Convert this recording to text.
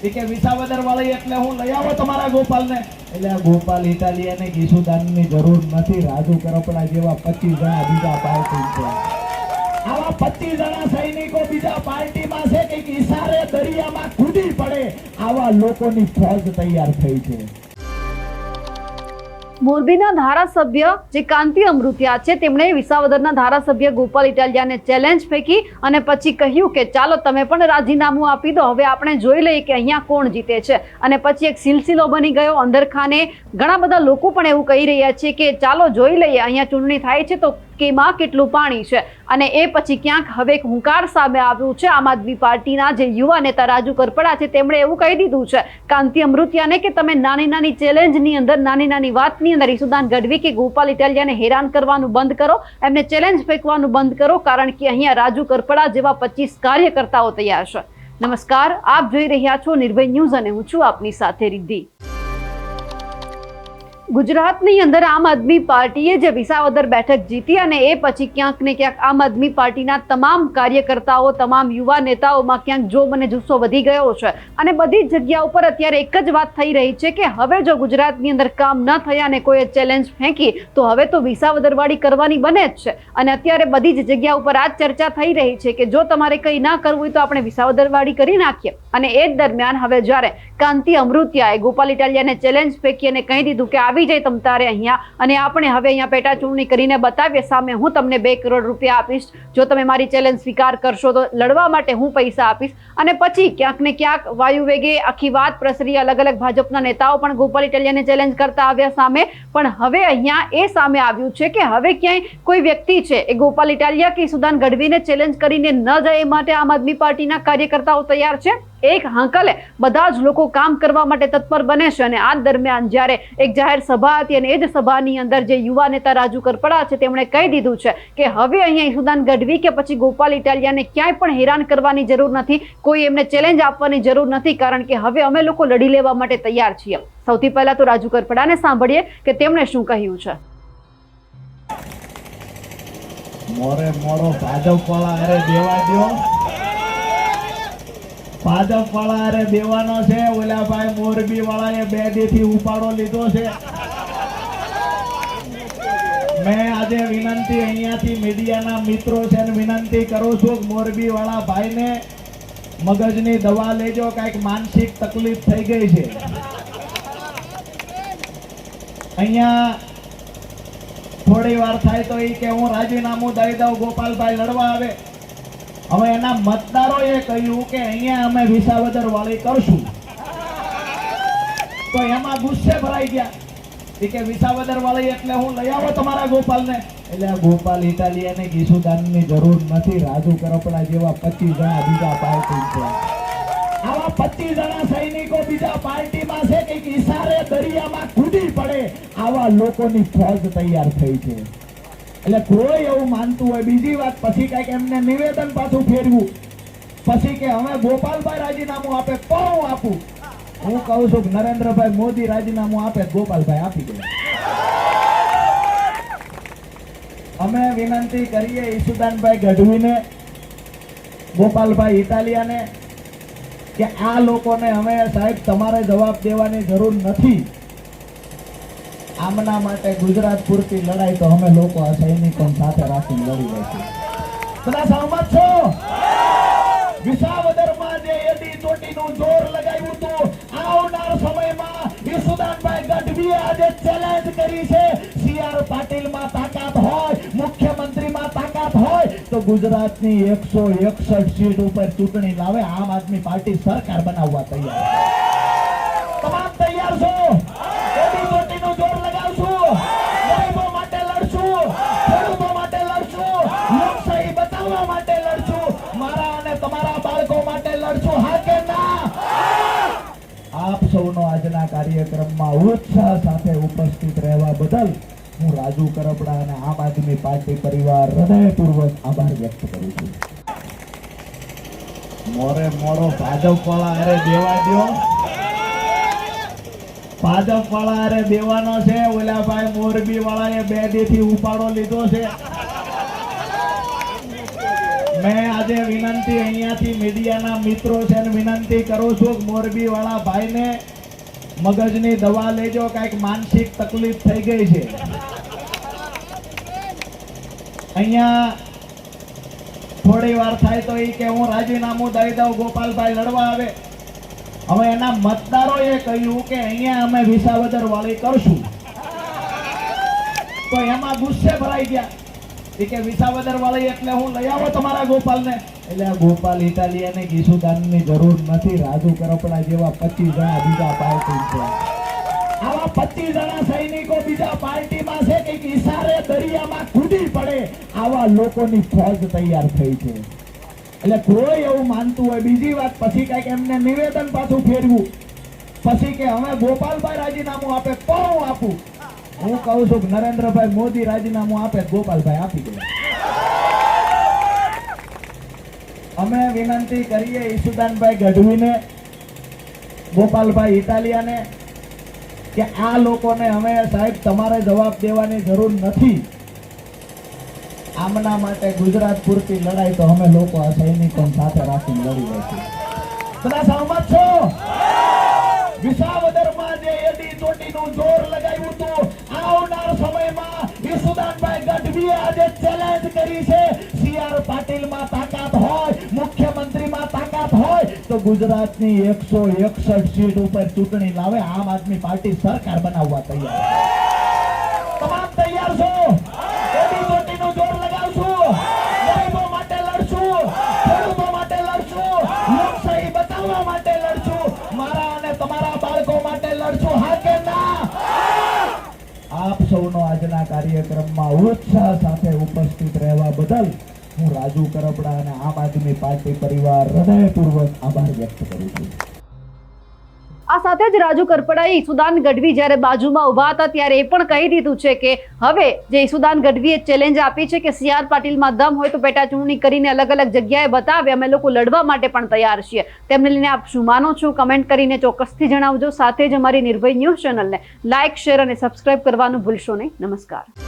કે વિસાવદર વાળી એટલે હું લઈ આવો તમારા ગોપાલને. એટલે આ ગોપાલ ઇટાલિયાને ગીસુદાનની જરૂર નથી. રાજુ કરપડા જેવા 25 જણા બીજા પાર્ટી છે. આવા 25 જણા સૈનિકો બીજા પાર્ટીમાં છે કે ઈશારે દરિયામાં કૂદી પડે આવા લોકોની ફોજ તૈયાર થઈ છે. મોરબીના ધારાસભ્ય જે કાંતિ અમૃતિયા છે તેમણે વિસાવદરના ધારાસભ્ય ગોપાલ ઇટાલિયાને ચેલેન્જ ફેંકી અને પછી કહ્યું કે ચાલો તમે પણ રાજીનામું આપી દો, હવે આપણે જોઈ લઈએ કે અહીંયા કોણ જીતે છે. અને પછી એક સિલસિલો બની ગયો. અંદરખાને ઘણા બધા લોકો પણ એવું કહી રહ્યા છે કે ચાલો જોઈ લઈએ અહીંયા ચૂંટણી થાય છે તો કેમાં કેટલું પાણી છે. અને એ પછી ક્યાંક હવે એક હુંકાર સામે આવ્યું છે. આમ આદમી પાર્ટીના જે યુવા નેતા રાજુ કરપડા છે તેમણે એવું કહી દીધું છે કાંતિ અમૃતિયાને કે તમે નાની નાની ચેલેન્જની અંદર, નાની નાની વાતની અંદર ઈસુદાન ગઢવી કે ગોપાલ ઇટાલિયાને હેરાન કરવાનું બંધ કરો, એમને ચેલેન્જ ફેંકવાનું બંધ કરો, કારણ કે અહીંયા રાજુ કરપડા જેવા 25 કાર્યકર્તાઓ તૈયાર છે. નમસ્કાર, આપ જોઈ રહ્યા છો નિર્ભય ન્યૂઝ અને હું છું આપની સાથે રિદ્ધિ. ગુજરાતની અંદર આમ આદમી પાર્ટીએ જે વિસાવદર બેઠક જીતી અને એ પછી ક્યાંક ને ક્યાંક આમ આદમી પાર્ટીના તમામ કાર્યકર્તાઓ, તમામ યુવા નેતાઓમાં ક્યાંક જોમ અને જુસ્સો વધી ગયો છે. અને બધી જ જગ્યા ઉપર અત્યારે એક જ વાત થઈ રહી છે કે હવે જો ગુજરાતની અંદર કામ ન થયા અને કોઈ ચેલેન્જ ફેંકી તો હવે તો વિસાવદરવાળી કરવાની બને જ છે. અને અત્યારે બધી જ જગ્યા ઉપર આ જ ચર્ચા થઈ રહી છે કે જો તમારે કંઈ ના કરવું હોય તો આપણે વિસાવદરવાળી કરી નાખીએ. અને એ જ દરમિયાન હવે જ્યારે કાંતિ અમૃતિયાએ ગોપાલ ઇટાલિયાને ચેલેન્જ ફેંકી અને કહી દીધું કે આવી જાય તમ તારે અહીંયા અને આપણે હવે અહીંયા પેટા ચૂંટણી કરીને બતાવીએ, સામે હું તમને 2 કરોડ રૂપિયા આપીશ, જો તમે મારી ચેલેન્જ સ્વીકાર કરશો તો લડવા માટે હું પૈસા આપીશ. અને પછી ક્યાંક ને ક્યાંક વાયુ વેગે આખી વાત પ્રસરી. અલગ અલગ ભાજપના નેતાઓ પણ ગોપાલ ઇટાલિયાને ચેલેન્જ કરતા આવ્યા સામે. પણ હવે અહીંયા એ સામે આવ્યું છે કે હવે ક્યાંય કોઈ વ્યક્તિ છે એ ગોપાલ ઇટાલિયા કે ઈસુદાન ગઢવીને ચેલેન્જ કરીને ન જાય એ માટે આમ આદમી પાર્ટીના કાર્યકર્તાઓ તૈયાર છે. એક હાંકલે બધા જ લોકો કામ કરવા માટે તત્પર બને છે. અને આ દરમિયાન જ્યારે એક જાહેર સભા હતી અને એ જ સભાની અંદર જે યુવા નેતા રાજુ કરપડા છે તેમણે કહી દીધું છે કે હવે અહીંયા ઈસુદાન ગઢવી કે પછી ગોપાલ ઇટાલિયાને ક્યાંય પણ હેરાન કરવાની જરૂર નથી, કોઈ એમને ચેલેન્જ આપવાની જરૂર નથી, કારણ કે હવે અમે લોકો લડી લેવા માટે તૈયાર છીએ. સૌથી પહેલા તો રાજુ કરપડાને સાંભળીએ કે તેમણે શું કહ્યું છે. મોરે મોરો ભાજપ વાળા અરે દેવા દો, ભાજપ વાળા અરે દેવાનો છે. ઓલા ભાઈ મોરબી વાળાએ 2 દીથી ઉપાડો લીધો છે. મેં આજે વિનંતી અહીંયાથી મીડિયાના મિત્રો છે ને વિનંતી કરું છું કે મોરબી વાળા ભાઈને મગજની દવા લેજો, કાંઈક માનસિક તકલીફ થઈ ગઈ છે. અહીંયા થોડી વાર થાય તો એ કે હું રાજીનામું દઈ દઉં, ગોપાલભાઈ લડવા આવે. હવે એના મતદારોએ કહ્યું કે અહીંયા અમે વિસાવદર વાળી કરશું તો એમાં ગુસ્સે ભરાઈ ગયા કે વિસાવદર વાળી એટલે હું લઈ આવો તમારા ગોપાલને. એટલે આ ગોપાલ ઇટાલિયાને ગીસુદાનની જરૂર નથી. રાજુ કરપડા જેવા 25 જણા બીજા પાર્ટી છે. આવા 25 જણા સૈનિકો બીજા પાર્ટીમાં છે કે ઈશારે દરિયામાં કૂદી પડે આવા લોકોની ફોજ તૈયાર થઈ છે. એટલે કોઈ એવું માનતું હોય. બીજી વાત, પછી કઈક એમને નિવેદન પાછું ફેરવું, પછી કે હવે ગોપાલભાઈ રાજીનામું આપે તો હું આપું. હું કહું છું કે નરેન્દ્રભાઈ મોદી રાજીનામું આપે, ગોપાલભાઈ આપી દે. અમે વિનંતી કરીએ ઈસુદાનભાઈ ગઢવીને, ગોપાલભાઈ ઇટાલિયાને કે આ લોકોને હવે સાહેબ તમારે જવાબ દેવાની જરૂર નથી. આમના માટે ગુજરાત પૂરતી લડાઈ તો અમે લોકો આ સૈનિકો સાથે રાખીને લડી રહીશું. બધા સહમત છો? વિસાવદરમાં જે એડી ચોટીનું જોર લગાવ્યું હતું, આવનાર સમયમાં ઈસુદાનભાઈ ગઢવીએ આજે ચેલેન્જ કરી છે. CR પાટીલમાં તાકાત હોય, મુખ્યમંત્રીમાં તાકાત હોય તો ગુજરાતની 161 સીટ ઉપર ચૂંટણી લાવે આમ આદમી પાર્ટી સરકાર બનાવવા તૈયાર. તમામ તૈયાર છો? એડી ચોટીનું જોર લગાવશું, ગરીબો માટે લડશું, ખેડૂતો માટે લડશું, લોકશાહી બચાવવા માટે લડશું, મારા અને તમારા બાળકો માટે લડશું. હા કે ના? આપ સૌનો આજના કાર્યક્રમમાં ઉત્સાહ સાથે ઉપસ્થિત રહેવા બદલ હું રાજુ કરપડા અને આમ આદમી પાર્ટી પરિવાર હૃદયપૂર્વક આભાર વ્યક્ત કરું છું. મોરે મોરો ભાજપ વાળા અરે દેવા દો, ભાજપ વાળા અરે દેવાનો છે. ઓલા ભાઈ મોરબી વાળાએ 2 દીથી ઉપાડો લીધો છે. મેં આજે વિનંતી અહીંયાથી મીડિયાના મિત્રો છે ને વિનંતી કરું છું કે મોરબી વાળા ભાઈને મગજની દવા લેજો, કાંઈક માનસિક તકલીફ થઈ ગઈ છે. અહીંયા થોડી વાર થાય તો એ કે હું રાજીનામું દઈ દઉં, ગોપાલભાઈ લડવા આવે. હવે એના મતદારોએ કહ્યું કે અહીંયા અમે વિસાવદર વાળી કરશું, તો એમાં ગુસ્સે ભરાઈ ગયા. એ કે વિસાવદર વાળી એટલે હું લઈ આવો તમારા ગોપાલને. એટલે આ ગોપાલ ઇટાલિયાને ગીસુદાનની જરૂર નથી. રાજુ કરપડા જેવા 25 જણા બીજા પાર્ટી છે. આવા 25 જણા સૈનિકો બીજા પાર્ટીમાં છે કે ઈશારે દરિયામાં કૂદી પડે આવા લોકોની ફોજ તૈયાર થઈ છે. એટલે કોઈ એવું માનતું હોય. બીજી વાત, પછી કઈક એમને નિવેદન પાછું ફેરવું, પછી કે હવે ગોપાલભાઈ રાજીનામું આપે તો હું આપું. હું કહું છું કે નરેન્દ્રભાઈ મોદી રાજીનામું આપે, ગોપાલભાઈ આપી દે. અમે વિનંતી કરીએ ઈશુદાનભાઈ ગઢવીને, ગોપાલભાઈ ઇટાલિયાને કે આ લોકોને હવે સાહેબ તમારે જવાબ દેવાની જરૂર નથી. આમના માટે ગુજરાત પૂરતી લડાઈ તો અમે લોકો આ સૈનિકો સાથે રાખીને લડી લઈશું. બધા સહમત છો? વિસાવદરમાં જે એડી ચોટીનું જોર લગાવ્યું હતું, આવનાર સમયમાં ઈશુદાનભાઈ ગઢવીએ આજે ચેલેન્જ કરી છે. CR પાટીલમાં તાકાત હોય, મુખ્યમંત્રીમાં તાકાત હોય તો ગુજરાતની 161 સીટ ઉપર ચૂંટણી લાવે આમ આદમી પાર્ટી સરકાર બનાવવા તૈયાર. તમામ તૈયાર છો? એડી ચોટીનું જોર લગાવશું, ગરીબો માટે લડશું, ખેડૂતો માટે લડશું, લોકશાહી બચાવવા માટે લડશું, મારા અને તમારા બાળકો માટે લડશું. હા કે ના? આપ સૌનો આજના કાર્યક્રમમાં ઉત્સાહ સાથે ઉપસ્થિત રહેવા બદલ હું રાજુ કરપડા અને આમ આદમી પાર્ટી પરિવાર હૃદયપૂર્વક આભાર વ્યક્ત કરું છું. આ સાથે જ રાજુ કરપડાએ ઈશુદાન ગઢવી જ્યારે બાજુમાં ઉભા હતા ત્યારે એ પણ કહી દીધું છે કે હવે જે ઈશુદાન ગઢવીએ ચેલેન્જ આપી છે કે CR પાટીલમાં દમ હોય તો પેટા ચૂંટણી કરીને અલગ અલગ જગ્યાએ બતાવે, અમે લોકો લડવા માટે પણ તૈયાર છીએ. તેમને લઈને આપ શું માનો છો કમેન્ટ કરીને ચોક્કસથી જણાવજો. સાથે જ અમારી નિર્ભય ન્યૂઝ ચેનલને લાઇક, શેર અને સબસ્ક્રાઇબ કરવાનું ભૂલશો નહીં. નમસ્કાર.